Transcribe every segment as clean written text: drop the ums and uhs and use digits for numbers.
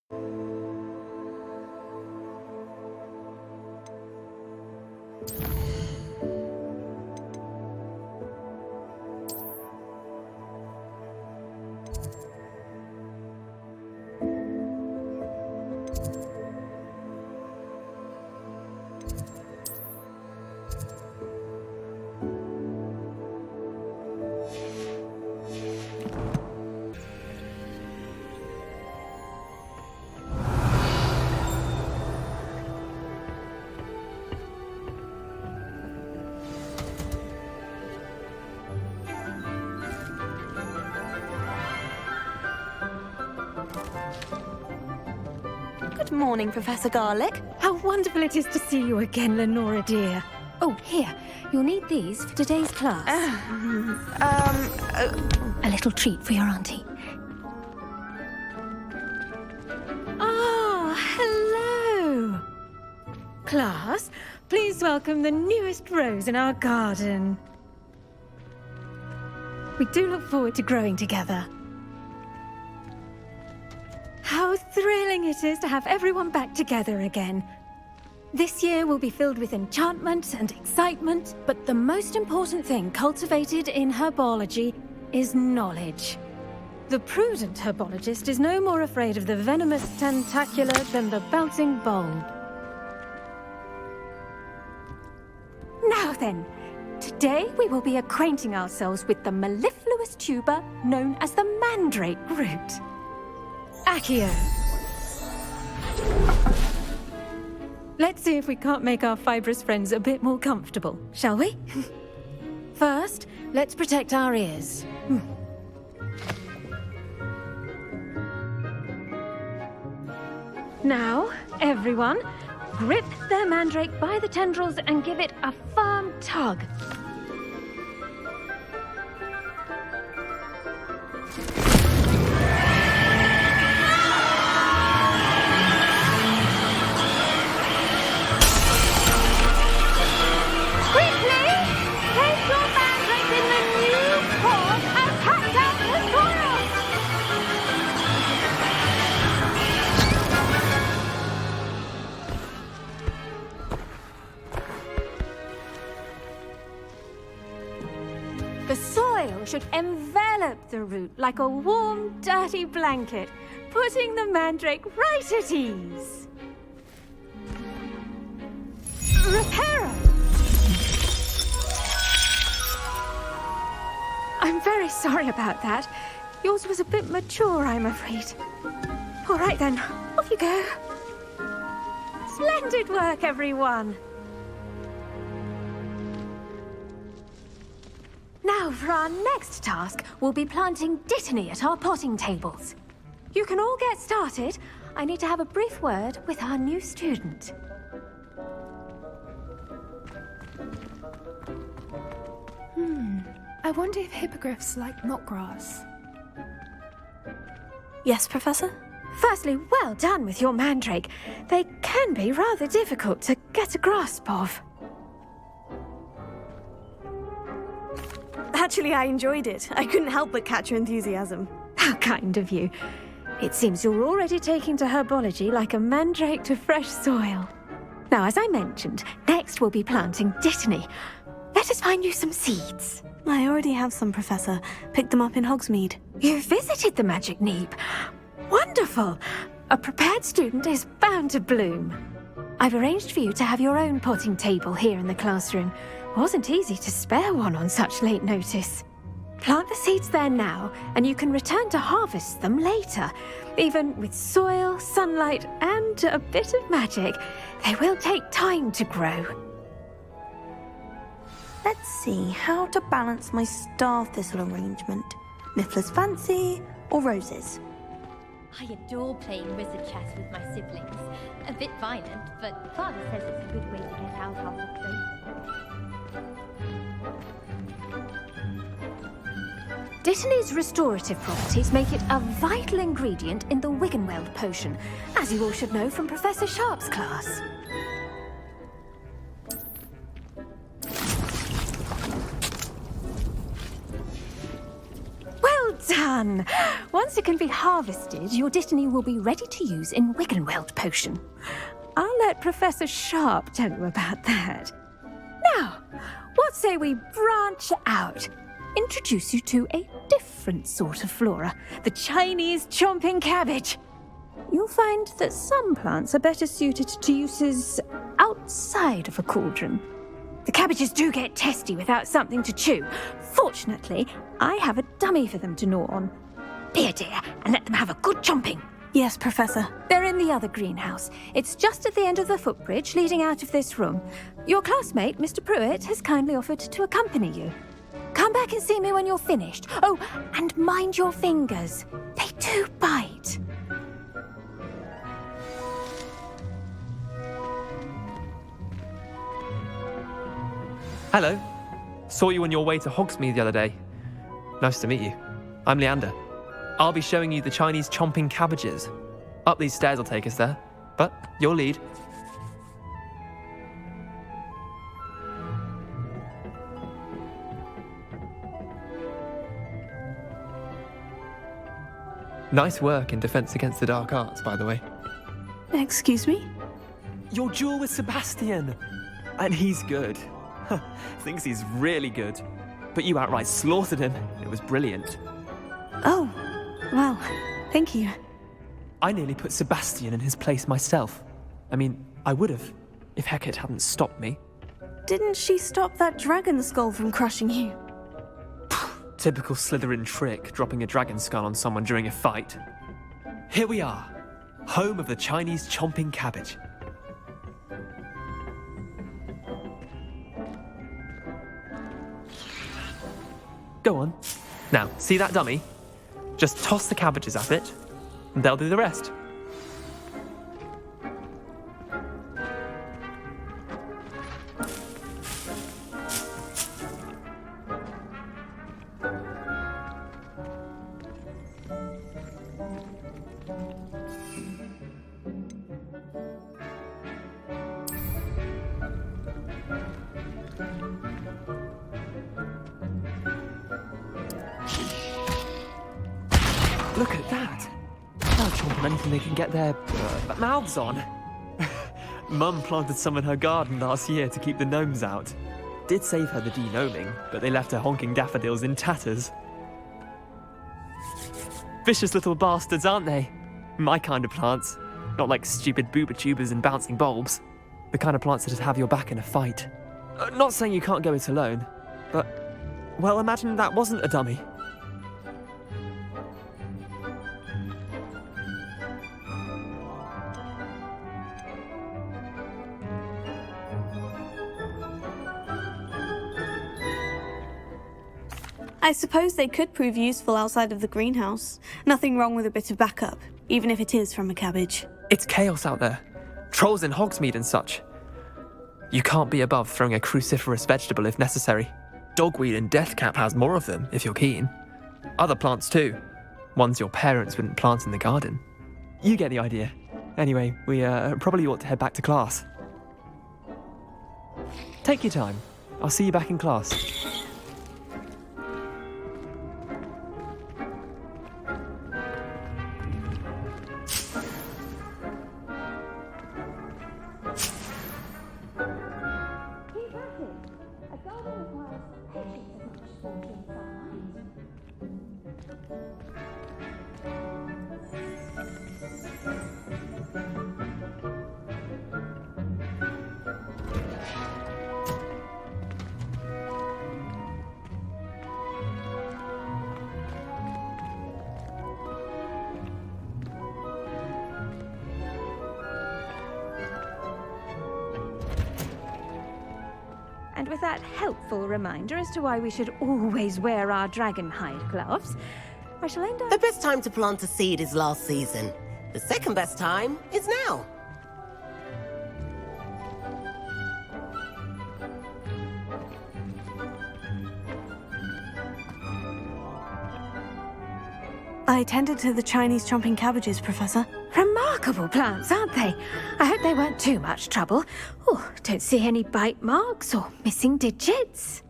Good morning, Professor Garlic. How wonderful it is to see you again, Lenora dear. Oh, here. You'll need these for today's class. A little treat for your auntie. Ah, hello. Class, please welcome the newest rose in our garden. We do look forward to growing together. How thrilling it is to have everyone back together again. This year will be filled with enchantment and excitement, but the most important thing cultivated in herbology is knowledge. The prudent herbologist is no more afraid of the venomous tentacular than the bouncing bulb. Now then, today we will be acquainting ourselves with the mellifluous tuber known as the mandrake root. Accio. Let's see if we can't make our fibrous friends a bit more comfortable, shall we? First, let's protect our ears. Now, everyone, grip their mandrake by the tendrils and give it a firm tug. The soil should envelop the root like a warm, dirty blanket, putting the mandrake right at ease. Reparo! I'm very sorry about that. Yours was a bit mature, I'm afraid. All right then, off you go. Splendid work, everyone. Now, for our next task, we'll be planting dittany at our potting tables. You can all get started. I need to have a brief word with our new student. I wonder if hippogriffs like knotgrass. Yes, Professor? Firstly, well done with your mandrake. They can be rather difficult to get a grasp of. Actually, I enjoyed it. I couldn't help but catch your enthusiasm. How kind of you. It seems you're already taking to herbology like a mandrake to fresh soil. Now, as I mentioned, next we'll be planting dittany. Let us find you some seeds. I already have some, Professor. Picked them up in Hogsmeade. You visited the Magic Neep. Wonderful! A prepared student is bound to bloom. I've arranged for you to have your own potting table here in the classroom. Wasn't easy to spare one on such late notice. Plant the seeds there now, and you can return to harvest them later. Even with soil, sunlight, and a bit of magic, they will take time to grow. Let's see how to balance my star thistle arrangement. Niffler's fancy or roses? I adore playing wizard chess with my siblings. A bit violent, but Father says it's a good way to get out after play. Dittany's restorative properties make it a vital ingredient in the Wiggenweld potion, as you all should know from Professor Sharp's class. Well done! Once it can be harvested, your Dittany will be ready to use in Wiggenweld potion. I'll let Professor Sharp tell you about that. Now, what say we branch out? Introduce you to a different sort of flora, the Chinese chomping cabbage. You'll find that some plants are better suited to uses outside of a cauldron. The cabbages do get testy without something to chew. Fortunately, I have a dummy for them to gnaw on. Be a dear and let them have a good chomping. Yes, Professor. They're in the other greenhouse. It's just at the end of the footbridge leading out of this room. Your classmate, Mr. Pruitt, has kindly offered to accompany you. Come back and see me when you're finished. Oh, and mind your fingers. They do bite. Hello. Saw you on your way to Hogsmeade the other day. Nice to meet you. I'm Leander. I'll be showing you the Chinese chomping cabbages. Up these stairs will take us there, but your lead. Nice work in Defense Against the Dark Arts, by the way. Excuse me? Your duel with Sebastian! And he's good. Thinks he's really good. But you outright slaughtered him. It was brilliant. Oh, well, thank you. I nearly put Sebastian in his place myself. I mean, I would have, if Hecate hadn't stopped me. Didn't she stop that dragon skull from crushing you? Typical Slytherin trick, dropping a dragon skull on someone during a fight. Here we are, home of the Chinese chomping cabbage. Go on. Now, see that dummy? Just toss the cabbages at it, and they'll do the rest. Look at that! They'll chomp on anything they can get their mouths on. Mum planted some in her garden last year to keep the gnomes out. Did save her the de-gnoming, but they left her honking daffodils in tatters. Vicious little bastards, aren't they? My kind of plants. Not like stupid booba tubers and bouncing bulbs. The kind of plants that'd have your back in a fight. Not saying you can't go it alone, but... well, imagine that wasn't a dummy. I suppose they could prove useful outside of the greenhouse. Nothing wrong with a bit of backup, even if it is from a cabbage. It's chaos out there. Trolls in Hogsmeade and such. You can't be above throwing a cruciferous vegetable if necessary. Dogweed and deathcap has more of them, if you're keen. Other plants too. Ones your parents wouldn't plant in the garden. You get the idea. Anyway, we probably ought to head back to class. Take your time. I'll see you back in class. And with that helpful reminder as to why we should always wear our dragon hide gloves, I shall end up... The best time to plant a seed is last season. The second best time is now. I attended to the Chinese chomping cabbages, Professor. Remarkable plants, aren't they? I hope they weren't too much trouble. Oh, don't see any bite marks or missing digits.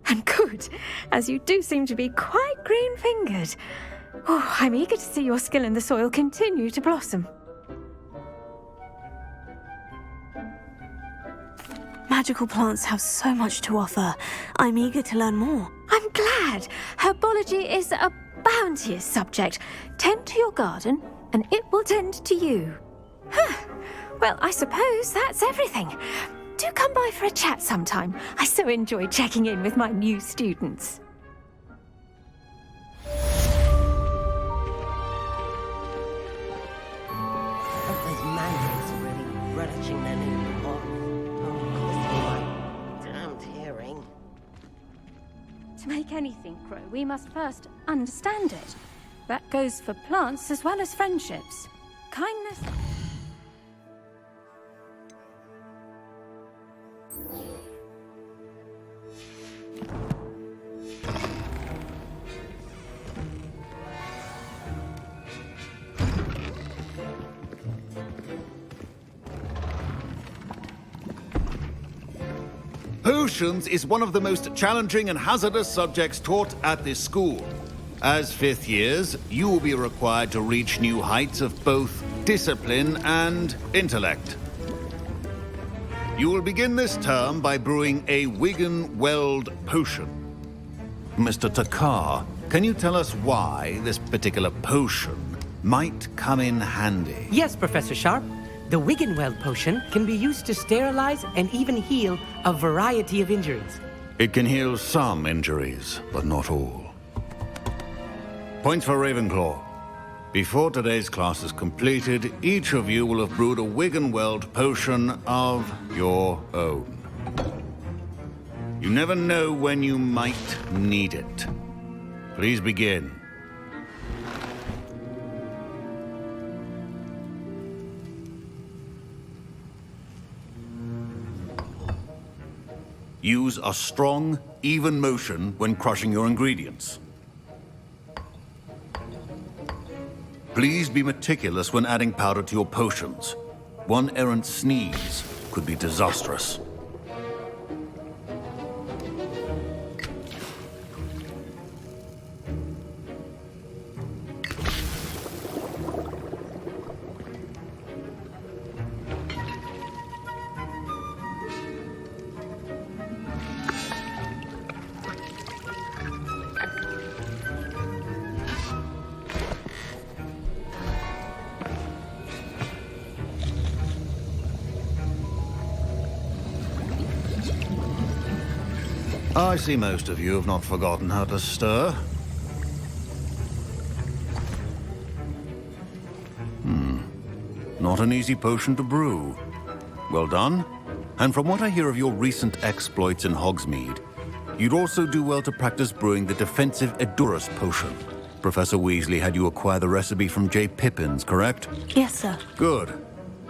And good, as you do seem to be quite green-fingered. Oh, I'm eager to see your skill in the soil continue to blossom. Magical plants have so much to offer. I'm eager to learn more. I'm glad. Herbology is a bounteous subject. Tend to your garden, and it will tend to you. Well, I suppose that's everything. Do come by for a chat sometime. I so enjoy checking in with my new students. Those mandrakes are really relishing their new pot. Oh, damned hearing. To make anything grow, we must first understand it. That goes for plants as well as friendships. Kindness... Potions is one of the most challenging and hazardous subjects taught at this school. As fifth years, you will be required to reach new heights of both discipline and intellect. You will begin this term by brewing a Wiggenweld potion. Mr. Takar, can you tell us why this particular potion might come in handy? Yes, Professor Sharp. The Wiggenweld potion can be used to sterilize and even heal a variety of injuries. It can heal some injuries, but not all. Points for Ravenclaw. Before today's class is completed, each of you will have brewed a Wiggenweld potion of your own. You never know when you might need it. Please begin. Use a strong, even motion when crushing your ingredients. Please be meticulous when adding powder to your potions. One errant sneeze could be disastrous. I see most of you have not forgotten how to stir. Not an easy potion to brew. Well done. And from what I hear of your recent exploits in Hogsmeade, you'd also do well to practice brewing the defensive Edurus potion. Professor Weasley had you acquire the recipe from J. Pippins, correct? Yes, sir. Good.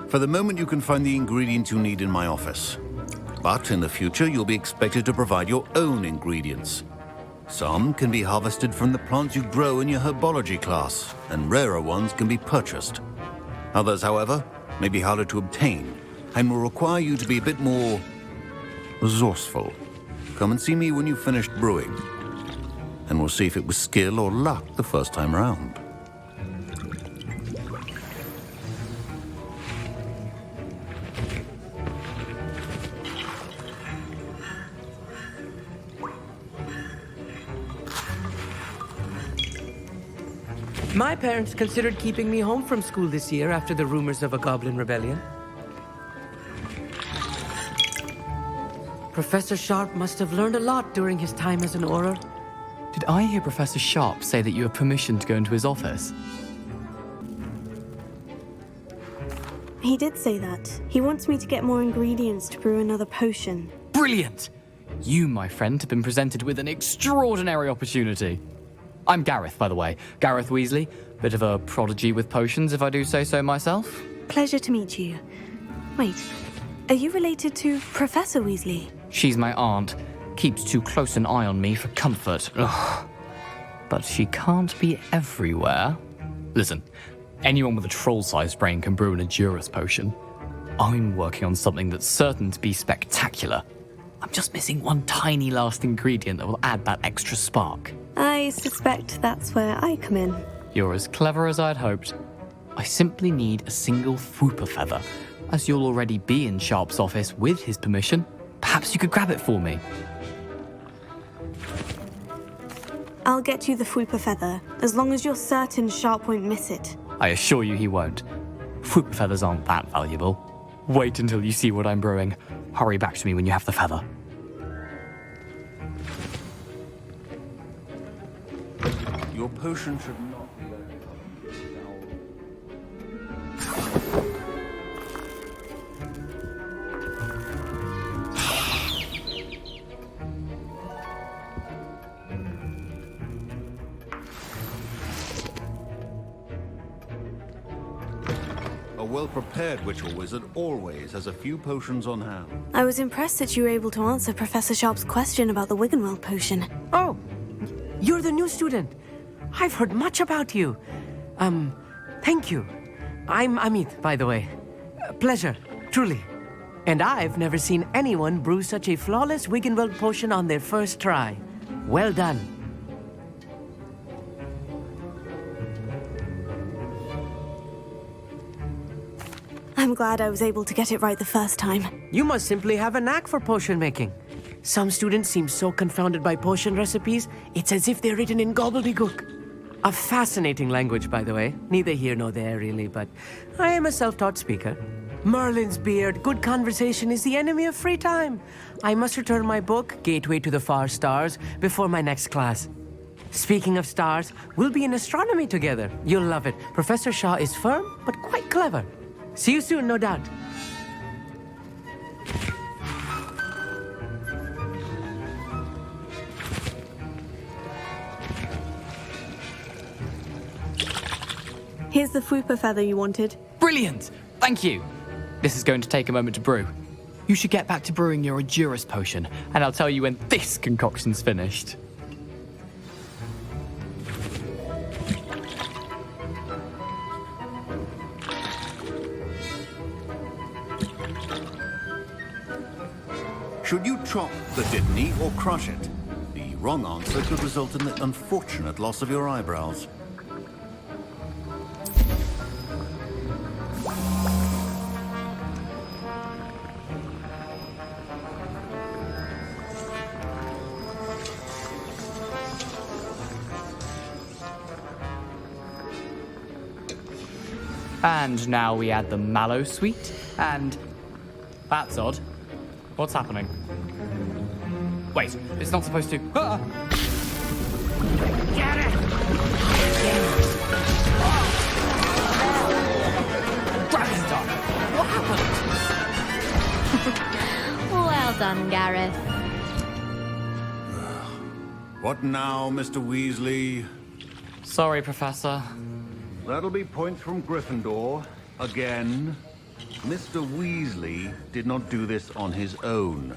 For the moment, you can find the ingredients you need in my office. But in the future, you'll be expected to provide your own ingredients. Some can be harvested from the plants you grow in your herbology class, and rarer ones can be purchased. Others, however, may be harder to obtain, and will require you to be a bit more resourceful. Come and see me when you've finished brewing, and we'll see if it was skill or luck the first time round. My parents considered keeping me home from school this year after the rumors of a goblin rebellion. Professor Sharp must have learned a lot during his time as an Auror. Did I hear Professor Sharp say that you have permission to go into his office? He did say that. He wants me to get more ingredients to brew another potion. Brilliant! You, my friend, have been presented with an extraordinary opportunity. I'm Gareth, by the way. Gareth Weasley. Bit of a prodigy with potions, if I do say so myself. Pleasure to meet you. Wait, are you related to Professor Weasley? She's my aunt. Keeps too close an eye on me for comfort. Ugh. But she can't be everywhere. Listen, anyone with a troll-sized brain can brew an Edurus potion. I'm working on something that's certain to be spectacular. I'm just missing one tiny last ingredient that will add that extra spark. I suspect that's where I come in. You're as clever as I'd hoped. I simply need a single Fwooper feather. As you'll already be in Sharp's office with his permission, perhaps you could grab it for me. I'll get you the Fwooper feather, as long as you're certain Sharp won't miss it. I assure you he won't. Fwooper feathers aren't that valuable. Wait until you see what I'm brewing. Hurry back to me when you have the feather. Your potion should not be A well-prepared witch or wizard always has a few potions on hand. I was impressed that you were able to answer Professor Sharp's question about the Wiggenweld potion. Oh, you're the new student. I've heard much about you. Thank you. I'm Amit, by the way. Pleasure, truly. And I've never seen anyone brew such a flawless Wiggenweld potion on their first try. Well done. I'm glad I was able to get it right the first time. You must simply have a knack for potion making. Some students seem so confounded by potion recipes, it's as if they're written in gobbledygook. A fascinating language, by the way. Neither here nor there, really, but I am a self-taught speaker. Merlin's beard, good conversation is the enemy of free time. I must return my book, Gateway to the Far Stars, before my next class. Speaking of stars, we'll be in astronomy together. You'll love it. Professor Shah is firm, but quite clever. See you soon, no doubt. Here's the Fwooper feather you wanted. Brilliant! Thank you! This is going to take a moment to brew. You should get back to brewing your Adurus potion, and I'll tell you when this concoction's finished. Should you chop the Dittany or crush it? The wrong answer could result in the unfortunate loss of your eyebrows. And now we add the mallow sweet, and... That's odd. What's happening? Wait, it's not supposed to... Ah! Get it! Dragonstone! What happened? Well done, Gareth. What now, Mr. Weasley? Sorry, Professor. That'll be points from Gryffindor. Again. Mr. Weasley did not do this on his own.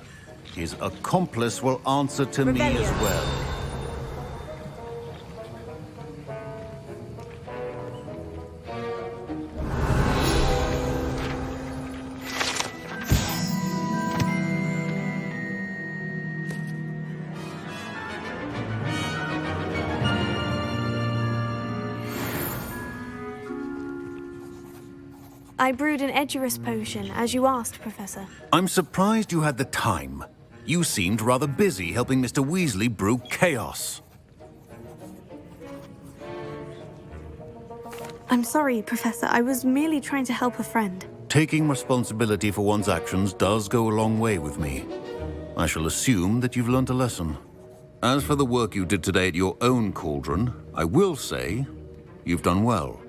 His accomplice will answer to me as well. I brewed an Edurus potion, as you asked, Professor. I'm surprised you had the time. You seemed rather busy helping Mr. Weasley brew chaos. I'm sorry, Professor. I was merely trying to help a friend. Taking responsibility for one's actions does go a long way with me. I shall assume that you've learnt a lesson. As for the work you did today at your own cauldron, I will say you've done well.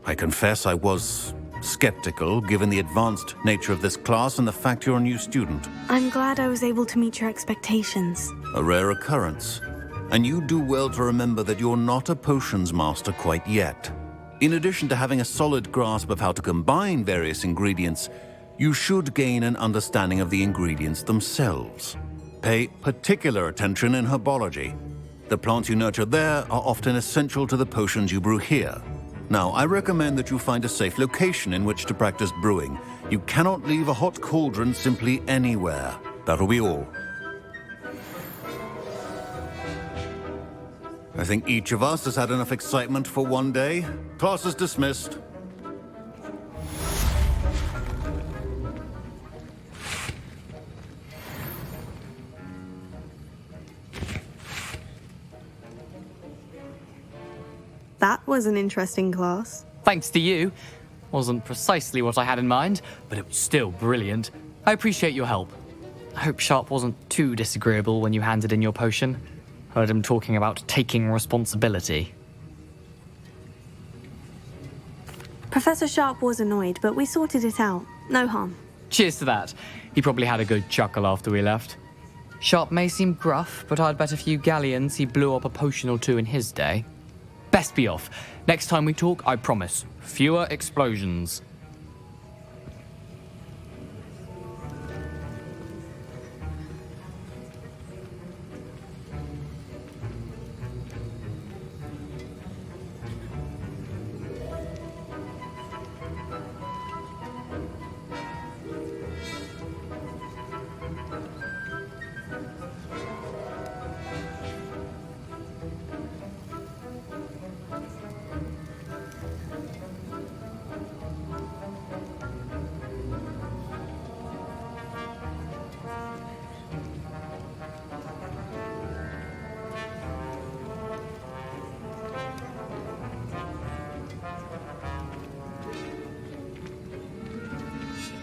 I confess I was skeptical, given the advanced nature of this class and the fact you're a new student. I'm glad I was able to meet your expectations. A rare occurrence. And you do well to remember that you're not a potions master quite yet. In addition to having a solid grasp of how to combine various ingredients, you should gain an understanding of the ingredients themselves. Pay particular attention in herbology. The plants you nurture there are often essential to the potions you brew here. Now, I recommend that you find a safe location in which to practice brewing. You cannot leave a hot cauldron simply anywhere. That'll be all. I think each of us has had enough excitement for one day. Class is dismissed. That was an interesting class. Thanks to you. Wasn't precisely what I had in mind, but it was still brilliant. I appreciate your help. I hope Sharp wasn't too disagreeable when you handed in your potion. Heard him talking about taking responsibility. Professor Sharp was annoyed, but we sorted it out. No harm. Cheers to that. He probably had a good chuckle after we left. Sharp may seem gruff, but I'd bet a few galleons he blew up a potion or two in his day. Best be off. Next time we talk, I promise, fewer explosions.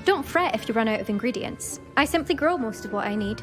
Don't fret if you run out of ingredients. I simply grow most of what I need.